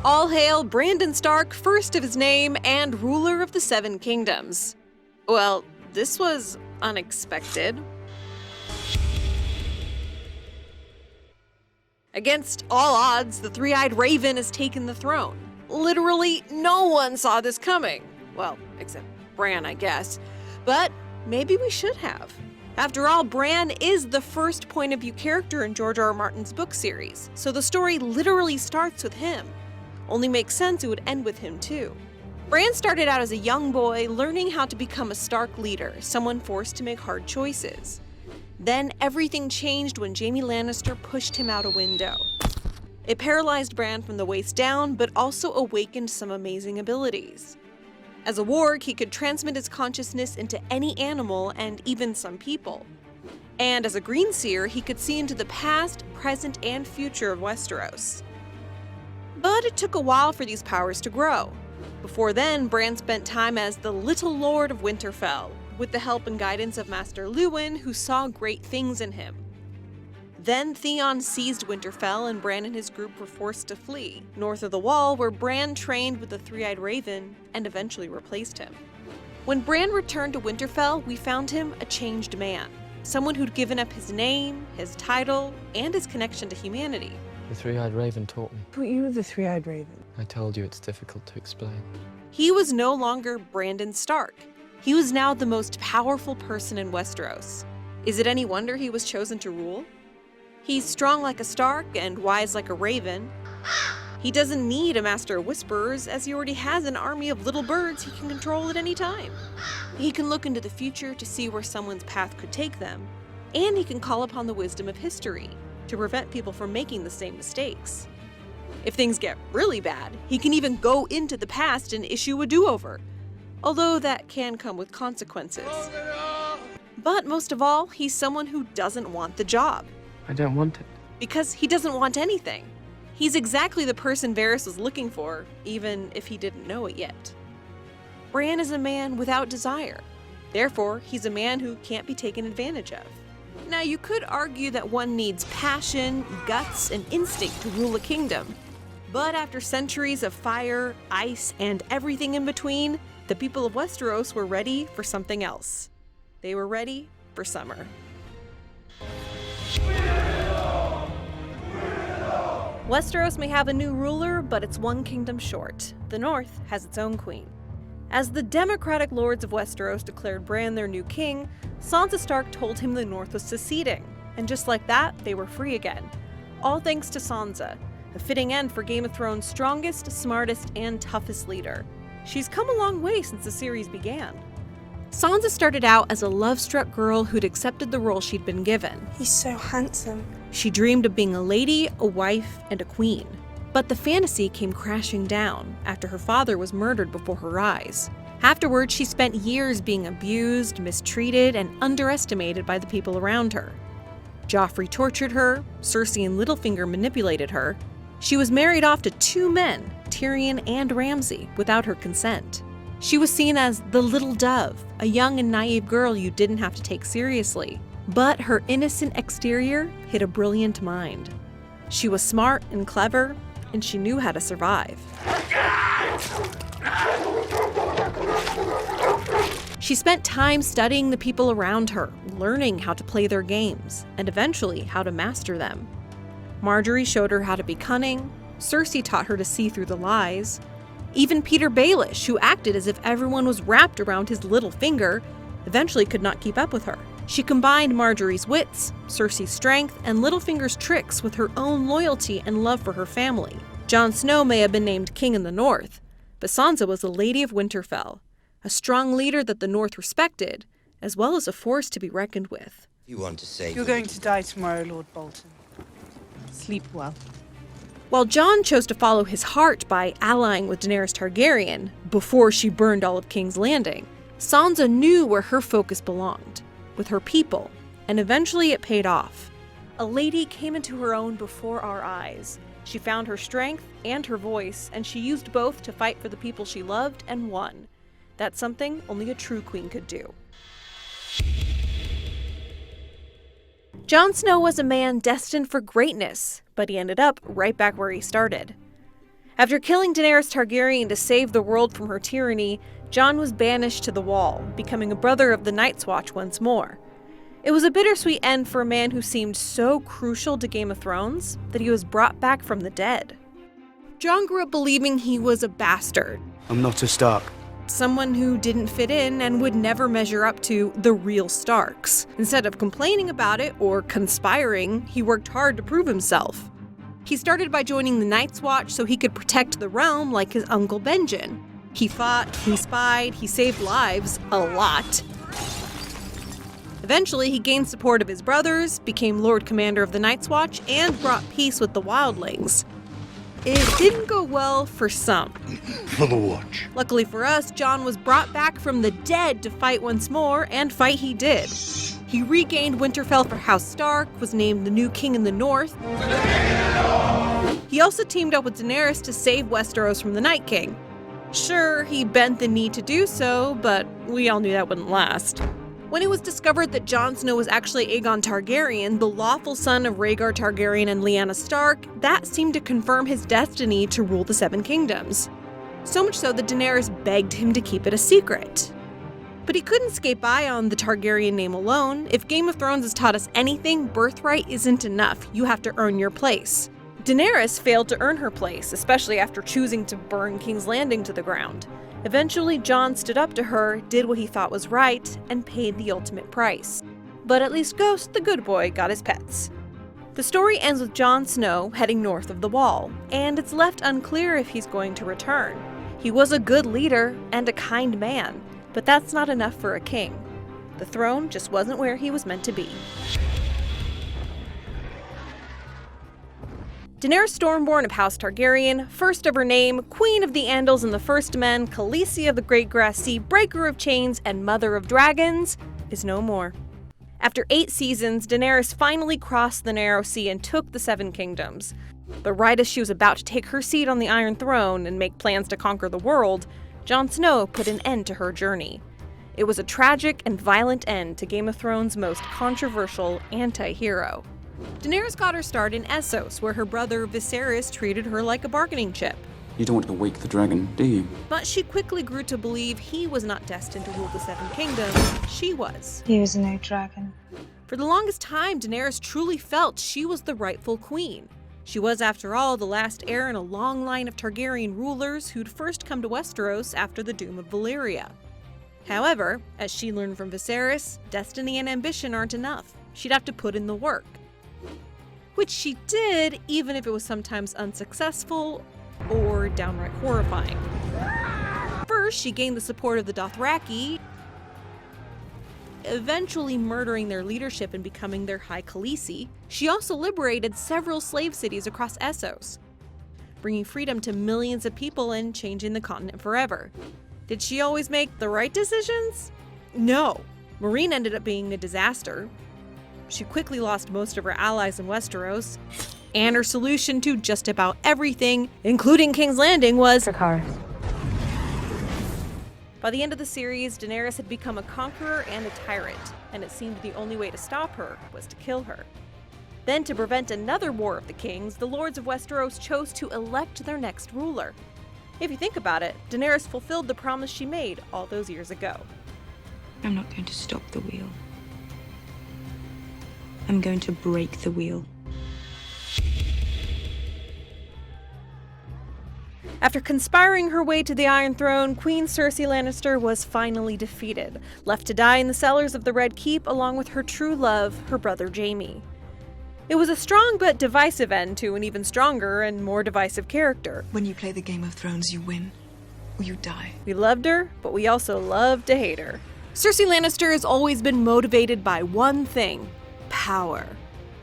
All hail Brandon Stark, first of his name and ruler of the Seven Kingdoms. Well, this was unexpected. Against all odds, the three-eyed raven has taken the throne. Literally no one saw this coming. Well, except Bran, I guess. But maybe we should have. After all, Bran is the first point-of-view character in George R.R. Martin's book series, so the story literally starts with him. Only makes sense it would end with him too. Bran started out as a young boy, learning how to become a Stark leader, someone forced to make hard choices. Then everything changed when Jaime Lannister pushed him out a window. It paralyzed Bran from the waist down, but also awakened some amazing abilities. As a warg, he could transmit his consciousness into any animal and even some people. And as a green seer, he could see into the past, present, and future of Westeros. But it took a while for these powers to grow. Before then, Bran spent time as the Little Lord of Winterfell, with the help and guidance of Master Luwin, who saw great things in him. Then Theon seized Winterfell and Bran and his group were forced to flee, north of the Wall, where Bran trained with the Three-Eyed Raven and eventually replaced him. When Bran returned to Winterfell, we found him a changed man, someone who'd given up his name, his title, and his connection to humanity. The Three-Eyed Raven taught me. But you were the Three-Eyed Raven. I told you it's difficult to explain. He was no longer Brandon Stark. He was now the most powerful person in Westeros. Is it any wonder he was chosen to rule? He's strong like a Stark and wise like a Raven. He doesn't need a Master of Whisperers, as he already has an army of little birds he can control at any time. He can look into the future to see where someone's path could take them, and he can call upon the wisdom of history to prevent people from making the same mistakes. If things get really bad, he can even go into the past and issue a do-over, although that can come with consequences. But most of all, he's someone who doesn't want the job. I don't want it. Because he doesn't want anything. He's exactly the person Varys was looking for, even if he didn't know it yet. Bran is a man without desire. Therefore, he's a man who can't be taken advantage of. Now, you could argue that one needs passion, guts, and instinct to rule a kingdom. But after centuries of fire, ice, and everything in between, the people of Westeros were ready for something else. They were ready for summer. Westeros may have a new ruler, but it's one kingdom short. The North has its own queen. As the democratic lords of Westeros declared Bran their new king, Sansa Stark told him the North was seceding, and just like that, they were free again. All thanks to Sansa, a fitting end for Game of Thrones' strongest, smartest, and toughest leader. She's come a long way since the series began. Sansa started out as a love-struck girl who'd accepted the role she'd been given. He's so handsome. She dreamed of being a lady, a wife, and a queen. But the fantasy came crashing down after her father was murdered before her eyes. Afterwards, she spent years being abused, mistreated, and underestimated by the people around her. Joffrey tortured her, Cersei and Littlefinger manipulated her. She was married off to 2 men, Tyrion and Ramsay, without her consent. She was seen as the little dove, a young and naive girl you didn't have to take seriously. But her innocent exterior hid a brilliant mind. She was smart and clever, and she knew how to survive. She spent time studying the people around her, learning how to play their games, and eventually how to master them. Marjorie showed her how to be cunning, Cersei taught her to see through the lies. Even Peter Baelish, who acted as if everyone was wrapped around his little finger, eventually could not keep up with her. She combined Marjorie's wits, Cersei's strength, and Littlefinger's tricks with her own loyalty and love for her family. Jon Snow may have been named king in the North, but Sansa was the Lady of Winterfell, a strong leader that the North respected, as well as a force to be reckoned with. You want to say You're going to die tomorrow, Lord Bolton. Sleep well. While Jon chose to follow his heart by allying with Daenerys Targaryen before she burned all of King's Landing, Sansa knew where her focus belonged, with her people, and eventually it paid off. A lady came into her own before our eyes. She found her strength and her voice, and she used both to fight for the people she loved and won. That's something only a true queen could do. Jon Snow was a man destined for greatness, but he ended up right back where he started. After killing Daenerys Targaryen to save the world from her tyranny, Jon was banished to the Wall, becoming a brother of the Night's Watch once more. It was a bittersweet end for a man who seemed so crucial to Game of Thrones that he was brought back from the dead. Jon grew up believing he was a bastard, I'm not a Stark. someone who didn't fit in and would never measure up to the real Starks. Instead of complaining about it or conspiring, he worked hard to prove himself. He started by joining the Night's Watch so he could protect the realm like his uncle Benjen. He fought, he spied, he saved lives, a lot. Eventually, he gained support of his brothers, became Lord Commander of the Night's Watch, and brought peace with the wildlings. It didn't go well for some. For the Watch. Luckily for us, Jon was brought back from the dead to fight once more, and fight he did. He regained Winterfell for House Stark, was named the new king in the north. He also teamed up with Daenerys to save Westeros from the Night King. Sure, he bent the knee to do so, but we all knew that wouldn't last. When it was discovered that Jon Snow was actually Aegon Targaryen, the lawful son of Rhaegar Targaryen and Lyanna Stark, that seemed to confirm his destiny to rule the Seven Kingdoms. So much so that Daenerys begged him to keep it a secret. But he couldn't skate by on the Targaryen name alone. If Game of Thrones has taught us anything, birthright isn't enough. You have to earn your place. Daenerys failed to earn her place, especially after choosing to burn King's Landing to the ground. Eventually, Jon stood up to her, did what he thought was right, and paid the ultimate price. But at least Ghost, the good boy, got his pets. The story ends with Jon Snow heading north of the Wall, and it's left unclear if he's going to return. He was a good leader and a kind man, but that's not enough for a king. The throne just wasn't where he was meant to be. Daenerys Stormborn of House Targaryen, first of her name, Queen of the Andals and the First Men, Khaleesi of the Great Grass Sea, Breaker of Chains, and Mother of Dragons, is no more. After 8 seasons, Daenerys finally crossed the Narrow Sea and took the Seven Kingdoms. But right as she was about to take her seat on the Iron Throne and make plans to conquer the world, Jon Snow put an end to her journey. It was a tragic and violent end to Game of Thrones' most controversial anti-hero. Daenerys got her start in Essos, where her brother Viserys treated her like a bargaining chip. You don't want to wake the dragon, do you? But she quickly grew to believe he was not destined to rule the Seven Kingdoms, she was. He was no dragon. For the longest time, Daenerys truly felt she was the rightful queen. She was, after all, the last heir in a long line of Targaryen rulers who'd first come to Westeros after the doom of Valyria. However, as she learned from Viserys, destiny and ambition aren't enough. She'd have to put in the work. Which she did, even if it was sometimes unsuccessful or downright horrifying. First, she gained the support of the Dothraki, eventually murdering their leadership and becoming their High Khaleesi. She also liberated several slave cities across Essos, bringing freedom to millions of people and changing the continent forever. Did she always make the right decisions? No. Meereen ended up being a disaster. She quickly lost most of her allies in Westeros, and her solution to just about everything, including King's Landing, was Dracarys. By the end of the series, Daenerys had become a conqueror and a tyrant, and it seemed the only way to stop her was to kill her. Then, to prevent another war of the kings, the lords of Westeros chose to elect their next ruler. If you think about it, Daenerys fulfilled the promise she made all those years ago. I'm not going to stop the wheel. I'm going to break the wheel. After conspiring her way to the Iron Throne, Queen Cersei Lannister was finally defeated, left to die in the cellars of the Red Keep along with her true love, her brother Jaime. It was a strong but divisive end to an even stronger and more divisive character. When you play the Game of Thrones, you win, or you die. We loved her, but we also loved to hate her. Cersei Lannister has always been motivated by one thing: power.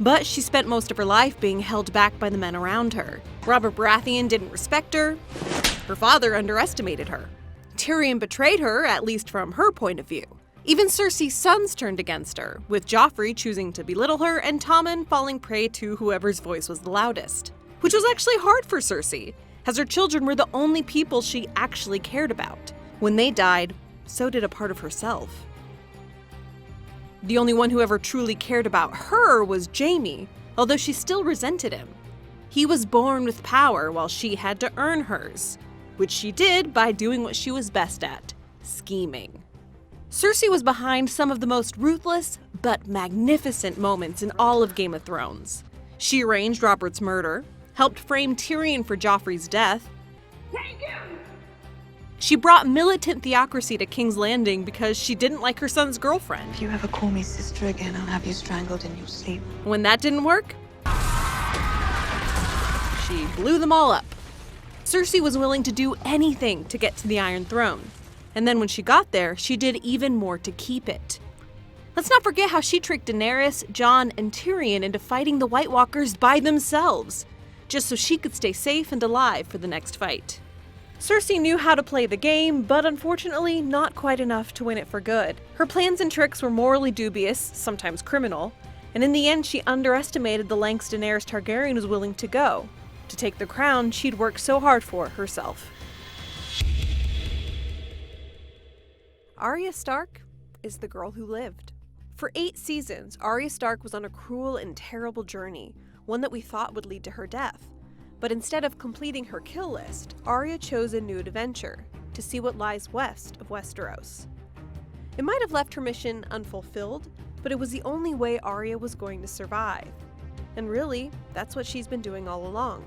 But she spent most of her life being held back by the men around her. Robert Baratheon didn't respect her. Her father underestimated her. Tyrion betrayed her, at least from her point of view. Even Cersei's sons turned against her, with Joffrey choosing to belittle her and Tommen falling prey to whoever's voice was the loudest. Which was actually hard for Cersei, as her children were the only people she actually cared about. When they died, so did a part of herself. The only one who ever truly cared about her was Jaime, although she still resented him. He was born with power while she had to earn hers, which she did by doing what she was best at, scheming. Cersei was behind some of the most ruthless but magnificent moments in all of Game of Thrones. She arranged Robert's murder, helped frame Tyrion for Joffrey's death. She brought militant theocracy to King's Landing because she didn't like her son's girlfriend. If you ever call me sister again, I'll have you strangled in your sleep. When that didn't work, she blew them all up. Cersei was willing to do anything to get to the Iron Throne. And then when she got there, she did even more to keep it. Let's not forget how she tricked Daenerys, Jon, and Tyrion into fighting the White Walkers by themselves, just so she could stay safe and alive for the next fight. Cersei knew how to play the game, but unfortunately not quite enough to win it for good. Her plans and tricks were morally dubious, sometimes criminal, and in the end she underestimated the lengths Daenerys Targaryen was willing to go to take the crown she'd worked so hard for herself. Arya Stark is the girl who lived. For 8 seasons, Arya Stark was on a cruel and terrible journey, one that we thought would lead to her death. But instead of completing her kill list, Arya chose a new adventure, to see what lies west of Westeros. It might have left her mission unfulfilled, but it was the only way Arya was going to survive. And really, that's what she's been doing all along.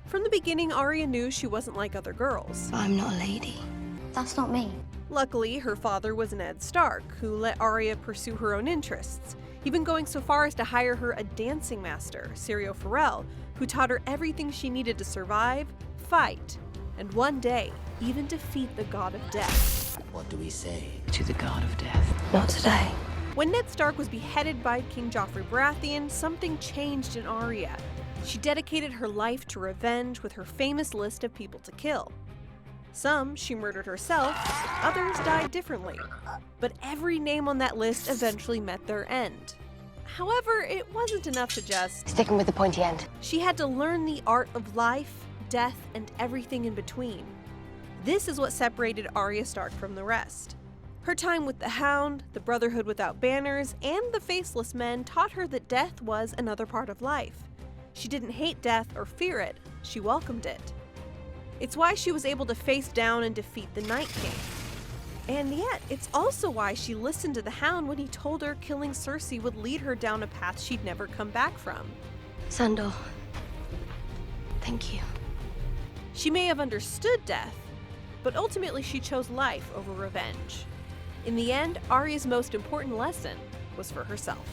From the beginning, Arya knew she wasn't like other girls. I'm not a lady. That's not me. Luckily, her father was Ned Stark, who let Arya pursue her own interests, even going so far as to hire her a dancing master, Syrio Forel, who taught her everything she needed to survive, fight, and one day, even defeat the God of Death. What do we say to the God of Death? Not today. When Ned Stark was beheaded by King Joffrey Baratheon, something changed in Arya. She dedicated her life to revenge with her famous list of people to kill. Some she murdered herself, others died differently. But every name on that list eventually met their end. However, it wasn't enough to just... Sticking with the pointy end. She had to learn the art of life, death, and everything in between. This is what separated Arya Stark from the rest. Her time with the Hound, the Brotherhood Without Banners, and the Faceless Men taught her that death was another part of life. She didn't hate death or fear it, she welcomed it. It's why she was able to face down and defeat the Night King. And yet, it's also why she listened to the Hound when he told her killing Cersei would lead her down a path she'd never come back from. Sandor. Thank you. She may have understood death, but ultimately she chose life over revenge. In the end, Arya's most important lesson was for herself.